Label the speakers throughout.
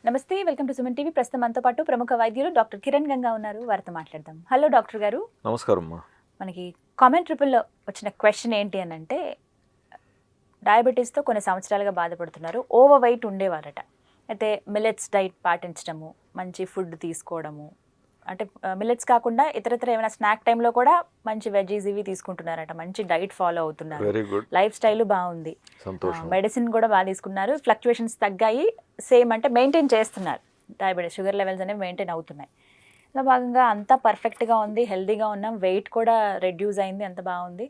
Speaker 1: నమస్తే, welcome to Suman TV. ప్రస్తుతం మనతో పాటు ప్రముఖ వైద్యులు డాక్టర్ కిరణ్ గంగా ఉన్నారు. వారితో మాట్లాడదాం. హలో డాక్టర్ గారు.
Speaker 2: నమస్కారం అమ్మా.
Speaker 1: మనకి కామెంట్ ట్రిపుల్లో వచ్చిన క్వశ్చన్ ఏంటి అని అంటే, డయాబెటీస్తో కొన్ని సంవత్సరాలుగా బాధపడుతున్నారు. ఓవర్ వెయిట్ ఉండేవారట. అయితే మిల్లెట్స్ డైట్ పాటించడము, మంచి ఫుడ్ తీసుకోవడము, అంటే మిల్లెట్స్ కాకుండా ఇతరత్ర ఏమైనా స్నాక్ టైంలో కూడా మంచి వెజీస్ ఇవి తీసుకుంటున్నారట. మంచి డైట్ ఫాలో అవుతున్నారు.
Speaker 2: Very good.
Speaker 1: లైఫ్ స్టైల్ బాగుంది.
Speaker 2: సంతోషం.
Speaker 1: మెడిసిన్ కూడా బాగా తీసుకున్నారు. ఫ్లక్చుయేషన్స్ తగ్గాయి. సేమ్ అంటే మెయింటైన్ చేస్తున్నారు. డయాబెటీస్ షుగర్ లెవెల్స్ అనేవి మెయింటైన్ అవుతున్నాయి. ఇలా భాగంగా అంతా పర్ఫెక్ట్గా ఉంది, హెల్తీగా ఉన్నాం, వెయిట్ కూడా రెడ్యూస్ అయింది, అంత బాగుంది.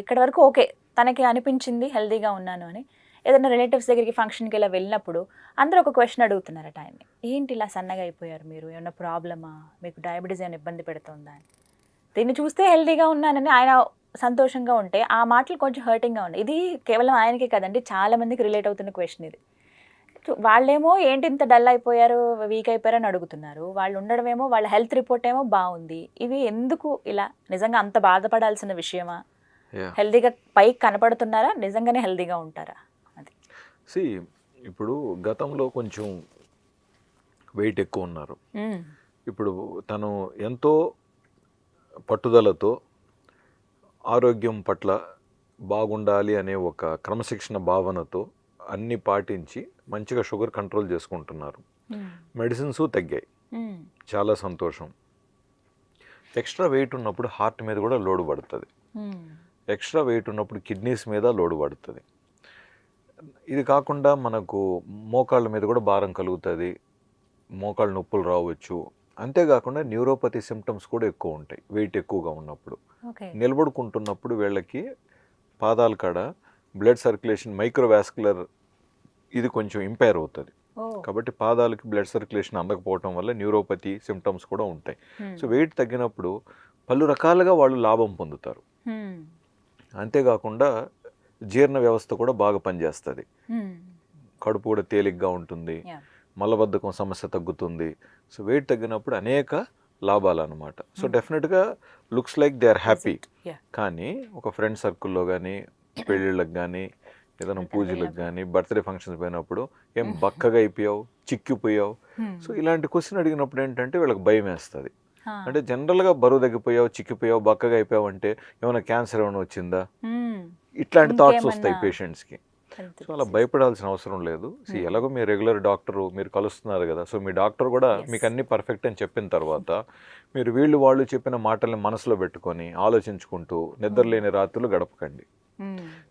Speaker 1: ఇక్కడ వరకు ఓకే, తనకి అనిపించింది హెల్తీగా ఉన్నాను అని. ఏదైనా రిలేటివ్స్ దగ్గరికి ఫంక్షన్కి ఇలా వెళ్ళినప్పుడు అందరూ ఒక క్వశ్చన్ అడుగుతున్నారట ఆయన్ని, ఏంటి ఇలా సన్నగా అయిపోయారు మీరు, ఏమన్నా ప్రాబ్లమా, మీకు డయాబెటీస్ ఏమైనా ఇబ్బంది పెడుతుందా అని. దీన్ని చూస్తే హెల్తీగా ఉన్నానని ఆయన సంతోషంగా ఉంటే ఆ మాటలు కొంచెం హర్టింగ్గా ఉన్నాయి. ఇది కేవలం ఆయనకే కదండి, చాలామందికి రిలేట్ అవుతున్న క్వశ్చన్ ఇది. వాళ్ళేమో ఏంటి ఇంత డల్ అయిపోయారు, వీక్ అయిపోయారు అని అడుగుతున్నారు. వాళ్ళు ఉండడమేమో వాళ్ళ హెల్త్ రిపోర్ట్ ఏమో బాగుంది. ఇవి ఎందుకు ఇలా, నిజంగా అంత బాధపడాల్సిన విషయమా? హెల్తీగా పైకి కనపడుతున్నారా, నిజంగానే హెల్తీగా ఉంటారా? అది
Speaker 2: ఇప్పుడు గతంలో కొంచెం వెయిట్ ఎక్కువ ఉన్నారు. ఇప్పుడు తను ఎంతో పట్టుదలతో ఆరోగ్యం పట్ల బాగుండాలి అనే ఒక క్రమశిక్షణ భావనతో అన్ని పాటించి మంచిగా షుగర్ కంట్రోల్ చేసుకుంటున్నారు. మెడిసిన్స్ తగ్గాయి, చాలా సంతోషం. ఎక్స్ట్రా వెయిట్ ఉన్నప్పుడు హార్ట్ మీద కూడా లోడ్ పడుతుంది. ఎక్స్ట్రా వెయిట్ ఉన్నప్పుడు కిడ్నీస్ మీద లోడ్ పడుతుంది. ఇది కాకుండా మనకు మోకాళ్ళ మీద కూడా భారం కలుగుతుంది, మోకాళ్ళ నొప్పులు రావచ్చు. అంతేకాకుండా న్యూరోపతి సిమ్టమ్స్ కూడా ఎక్కువ ఉంటాయి వెయిట్ ఎక్కువగా ఉన్నప్పుడు. నిలబడుకుంటున్నప్పుడు వీళ్ళకి పాదాల కాడ బ్లడ్ సర్క్యులేషన్, మైక్రోవాస్కులర్ ఇది కొంచెం ఇంపైర్ అవుతుంది. కాబట్టి పాదాలకి బ్లడ్ సర్క్యులేషన్ అందకపోవటం వల్ల న్యూరోపతి సిమ్టమ్స్ కూడా ఉంటాయి. సో వెయిట్ తగ్గినప్పుడు పలు రకాలుగా వాళ్ళు లాభం పొందుతారు. అంతేకాకుండా జీర్ణ వ్యవస్థ కూడా బాగా పనిచేస్తుంది, కడుపు కూడా తేలిగ్గా ఉంటుంది, మలబద్ధకం సమస్య తగ్గుతుంది. సో వెయిట్ తగ్గినప్పుడు అనేక లాభాలు అన్నమాట. So definitely looks like they are happy. కానీ ఒక ఫ్రెండ్ సర్కిల్లో కానీ, పెళ్ళిళ్ళకి కానీ, ఏదైనా పూజలకు కానీ, బర్త్డే ఫంక్షన్స్ పోయినప్పుడు ఏం బక్కగా అయిపోయావు, చిక్కిపోయావు, సో ఇలాంటి క్వశ్చన్ అడిగినప్పుడు ఏంటంటే వీళ్ళకి భయం వేస్తుంది. అంటే జనరల్గా బరువు తగ్గిపోయావు, చిక్కిపోయావు, బక్కగా అయిపోయావు అంటే ఏమైనా క్యాన్సర్ ఏమైనా వచ్చిందా, ఇట్లాంటి థాట్స్ వస్తాయి పేషెంట్స్కి. సో అలా భయపడాల్సిన అవసరం లేదు. ఎలాగో మీ రెగ్యులర్ డాక్టరు మీరు కలుస్తున్నారు కదా, సో మీ డాక్టర్ కూడా మీకు అన్ని పర్ఫెక్ట్ అని చెప్పిన తర్వాత మీరు వాళ్ళు చెప్పిన మాటల్ని మనసులో పెట్టుకొని ఆలోచించుకుంటూ నిద్రలేని రాత్రులు గడపకండి.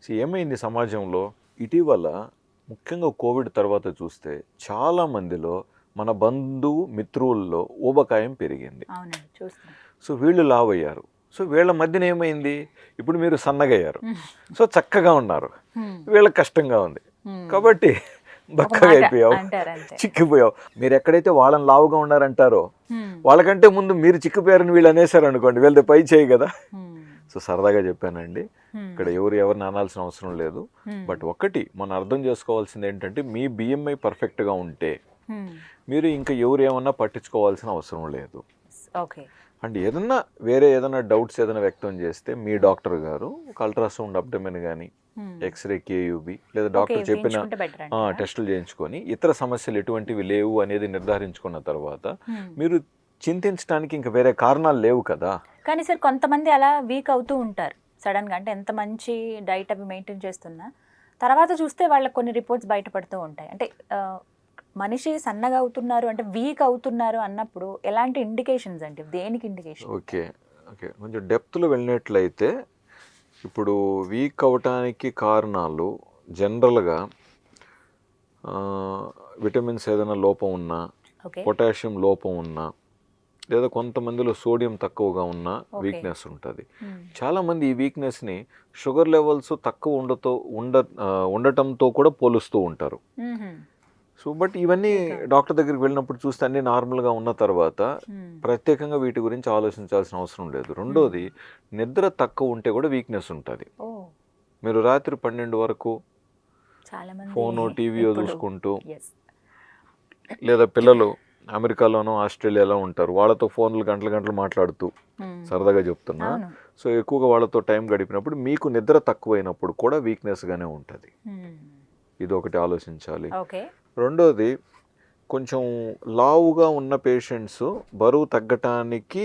Speaker 2: సో ఏమైంది సమాజంలో ఇటీవల, ముఖ్యంగా కోవిడ్ తర్వాత చూస్తే చాలా మందిలో మన బంధువు మిత్రుల్లో ఊబకాయం పెరిగింది. సో వీళ్ళు లావ్ అయ్యారు. సో వీళ్ళ మధ్యన ఏమైంది, ఇప్పుడు మీరు సన్నగయ్యారు, సో చక్కగా ఉన్నారు, వీళ్ళకి కష్టంగా ఉంది కాబట్టి బక్కగా అయిపోయావు, చిక్కిపోయావు. మీరు ఎక్కడైతే వాళ్ళని లావుగా ఉన్నారంటారో వాళ్ళకంటే ముందు మీరు చిక్కిపోయారని వీళ్ళు అనేసారు అనుకోండి, వీళ్ళది పై చేయి కదా. సో సరదాగా చెప్పానండి, ఇక్కడ ఎవరిని అనాల్సిన అవసరం లేదు. బట్ ఒకటి మనం అర్థం చేసుకోవాల్సింది ఏంటంటే, మీ బిఎంఐ పర్ఫెక్ట్గా ఉంటే మీరు ఇంకా ఎవరు ఏమన్నా పట్టించుకోవాల్సిన అవసరం లేదు. అండ్ ఏదైనా డౌట్స్ ఏదైనా వ్యక్తం చేస్తే మీ డాక్టర్ గారు ఒక అల్ట్రాసౌండ్ అబ్డమెన్ కానీ, ఎక్స్రే, కేయూబీ లేదా డాక్టర్ చెప్పిన టెస్టులు చేయించుకొని ఇతర సమస్యలు ఎటువంటివి లేవు అనేది నిర్ధారించుకున్న తర్వాత మీరు చింతించడానికి ఇంకా వేరే కారణాలు లేవు కదా.
Speaker 1: కానీ సార్, కొంతమంది అలా వీక్ అవుతూ ఉంటారు సడన్గా. అంటే ఎంత మంచి డైట్ అవి మెయింటైన్ చేస్తున్నా తర్వాత చూస్తే వాళ్ళకి కొన్ని రిపోర్ట్స్ బయటపడుతూ ఉంటాయి. అంటే మనిషి సన్నగా అవుతున్నారు అంటే వీక్ అవుతున్నారు అన్నప్పుడు ఎలాంటి ఇండికేషన్స్ అంటే దేనికి ఇండికేషన్?
Speaker 2: ఓకే కొంచెం డెప్త్లో వెళ్ళినట్లయితే, ఇప్పుడు వీక్ అవటానికి కారణాలు జనరల్గా విటమిన్స్ ఏదైనా లోపం ఉన్నా, పొటాషియం లోపం ఉన్నా, లేదా కొంతమందిలో సోడియం తక్కువగా ఉన్న వీక్నెస్ ఉంటుంది. చాలామంది ఈ వీక్నెస్ని షుగర్ లెవెల్స్ తక్కువ ఉండటంతో కూడా పోలుస్తూ ఉంటారు. సో బట్ ఇవన్నీ డాక్టర్ దగ్గరికి వెళ్ళినప్పుడు చూస్తే అన్ని నార్మల్గా ఉన్న తర్వాత ప్రత్యేకంగా వీటి గురించి ఆలోచించాల్సిన అవసరం లేదు. రెండోది, నిద్ర తక్కువ ఉంటే కూడా వీక్నెస్ ఉంటుంది. మీరు రాత్రి 12 వరకు ఫోను, టీవీయో చూసుకుంటూ, లేదా పిల్లలు అమెరికాలోనో ఆస్ట్రేలియాలో ఉంటారు, వాళ్ళతో ఫోన్లు గంటలు మాట్లాడుతూ, సరదాగా చెప్తున్నా, సో ఎక్కువగా వాళ్ళతో టైం గడిపినప్పుడు మీకు నిద్ర తక్కువైనప్పుడు కూడా వీక్నెస్గానే ఉంటుంది. ఇది ఒకటి ఆలోచించాలి. రెండోది, కొంచెం లావుగా ఉన్న పేషెంట్స్ బరువు తగ్గటానికి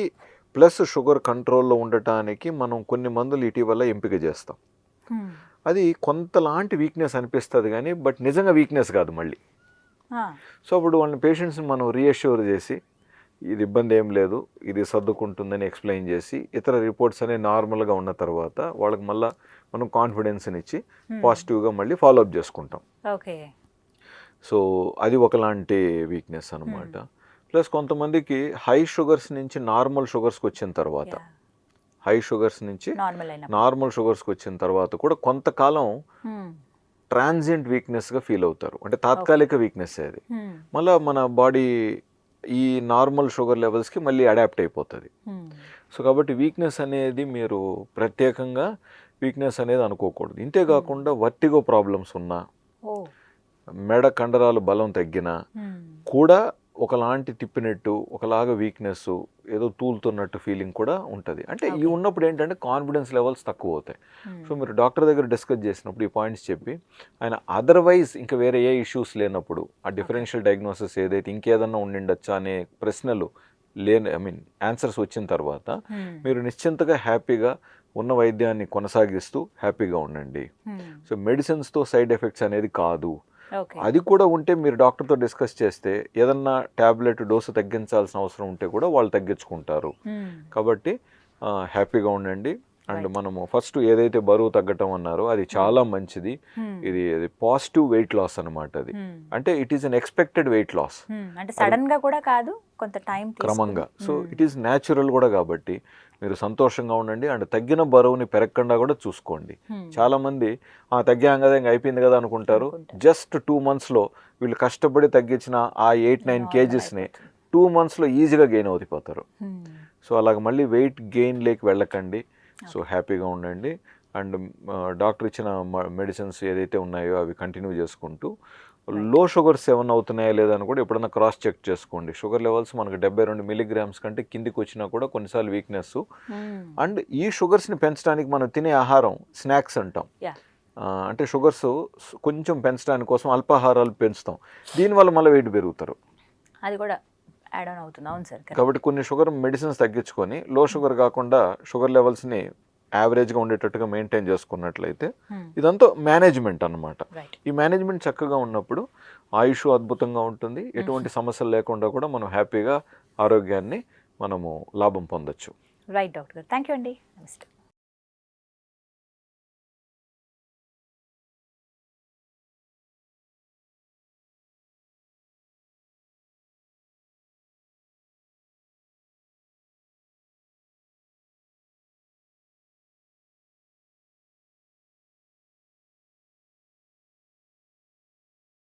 Speaker 2: ప్లస్ షుగర్ కంట్రోల్లో ఉండటానికి మనం కొన్ని మందులు ఇటీవల ఎంపిక చేస్తాం. అది కొంతలాంటి వీక్నెస్ అనిపిస్తుంది కానీ బట్ నిజంగా వీక్నెస్ కాదు మళ్ళీ. సో అప్పుడు వాళ్ళని పేషెంట్స్ని మనం రీఅష్యూర్ చేసి ఇది ఇబ్బంది ఏం లేదు, ఇది సర్దుకుంటుందని ఎక్స్ప్లెయిన్ చేసి ఇతర రిపోర్ట్స్ అనేవి నార్మల్గా ఉన్న తర్వాత వాళ్ళకి మళ్ళీ మనం కాన్ఫిడెన్స్ని ఇచ్చి పాజిటివ్గా మళ్ళీ ఫాలోఅప్ చేసుకుంటాం.
Speaker 1: ఓకే.
Speaker 2: సో అది ఒకలాంటి వీక్నెస్ అనమాట. ప్లస్ కొంతమందికి హై షుగర్స్ నుంచి నార్మల్ షుగర్స్కి వచ్చిన తర్వాత, హై షుగర్స్ నుంచి నార్మల్ షుగర్స్కి వచ్చిన తర్వాత కూడా కొంతకాలం ట్రాన్సియంట్ వీక్నెస్గా ఫీల్ అవుతారు. అంటే తాత్కాలిక వీక్నెస్ అది మళ్ళీ మన బాడీ ఈ నార్మల్ షుగర్ లెవెల్స్కి మళ్ళీ అడాప్ట్ అయిపోతుంది. సో కాబట్టి వీక్నెస్ అనేది మీరు ప్రత్యేకంగా వీక్నెస్ అనేది అనుకోకూడదు. ఇంతే కాకుండా వర్టిగో ప్రాబ్లమ్స్ ఉన్నా, మెడ కండరాలు బలం తగ్గినా కూడా ఒకలాంటి తిప్పినట్టు, ఒకలాగా వీక్నెస్, ఏదో తూలుతున్నట్టు ఫీలింగ్ కూడా ఉంటుంది. అంటే ఇవి ఉన్నప్పుడు ఏంటంటే కాన్ఫిడెన్స్ లెవెల్స్ తక్కువ అవుతాయి. సో మీరు డాక్టర్ దగ్గర డిస్కస్ చేసినప్పుడు ఈ పాయింట్స్ చెప్పి ఆయన అదర్వైజ్ ఇంకా వేరే ఏ ఇష్యూస్ లేనప్పుడు ఆ డిఫరెన్షియల్ డయాగ్నోసిస్ ఏదైతే ఇంకేదన్నా ఉండిండొచ్చా అనే ప్రశ్నలు ఆన్సర్స్ వచ్చిన తర్వాత మీరు నిశ్చింతగా హ్యాపీగా ఉన్న వైద్యాన్ని కొనసాగిస్తూ హ్యాపీగా ఉండండి. సో మెడిసిన్స్తో సైడ్ ఎఫెక్ట్స్ అనేది కాదు. అది కూడా ఉంటే మీరు డాక్టర్తో డిస్కస్ చేస్తే ఏదన్నా ట్యాబ్లెట్ డోసు తగ్గించాల్సిన అవసరం ఉంటే కూడా వాళ్ళు తగ్గించుకుంటారు. కాబట్టి హ్యాపీగా ఉండండి. అండ్ మనము ఫస్ట్ ఏదైతే బరువు తగ్గటం అన్నారో అది చాలా మంచిది. ఇది పాజిటివ్ వెయిట్ లాస్ అనమాట. అది అంటే it is unexpected weight loss,
Speaker 1: అంటే సడన్ గా కూడా కాదు, కొంత టైం
Speaker 2: క్రమంగా. సో ఇట్ ఈస్ న్యాచురల్ కూడా. కాబట్టి మీరు సంతోషంగా ఉండండి. అండ్ తగ్గిన బరువుని పెరగకుండా కూడా చూసుకోండి. చాలా మంది తగ్గాం కదా ఇంకా అయిపోయింది కదా అనుకుంటారు. జస్ట్ 2 monthsలో వీళ్ళు కష్టపడి తగ్గించిన ఆ 8-9 kgsని 2 monthsలో ఈజీగా గెయిన్ అవుతారు. సో అలాగ మళ్ళీ వెయిట్ గెయిన్ లేకి వెళ్ళకండి. సో హ్యాపీగా ఉండండి. అండ్ డాక్టర్ ఇచ్చిన మెడిసిన్స్ ఏదైతే ఉన్నాయో అవి కంటిన్యూ చేసుకుంటూ లో షుగర్స్ ఏమన్నా అవుతున్నాయా లేదా అని కూడా ఎప్పుడన్నా క్రాస్ చెక్ చేసుకోండి. షుగర్ లెవెల్స్ మనకు 72 milligrams కంటే కిందికి వచ్చినా కూడా కొన్నిసార్లు వీక్నెస్. అండ్ ఈ షుగర్స్ని పెంచడానికి మనం తినే ఆహారం స్నాక్స్ అంటాం. అంటే షుగర్స్ కొంచెం పెంచడానికి కోసం అల్పాహారాలు పెంచుతాం. దీనివల్ల మళ్ళీ వెయిట్ పెరుగుతారు.
Speaker 1: అది కూడా యాడ్ ఆన్ అవుతుంది. అవును సార్.
Speaker 2: కాబట్టి కొన్ని షుగర్ మెడిసిన్స్ తగ్గించుకొని లో షుగర్ కాకుండా షుగర్ లెవెల్స్ని యావరేజ్గా ఉండేటట్టుగా మెయింటైన్ చేసుకున్నట్లయితే ఇదంతా మేనేజ్మెంట్ అన్నమాట. ఈ మేనేజ్మెంట్ చక్కగా ఉన్నప్పుడు ఆయుష్ అద్భుతంగా ఉంటుంది. ఎటువంటి సమస్యలు లేకుండా కూడా మనం హ్యాపీగా ఆరోగ్యాన్ని మనము లాభం పొందొచ్చు.
Speaker 1: రైట్ డాక్టర్ గారు, థ్యాంక్ యూ అండి. నమస్తే.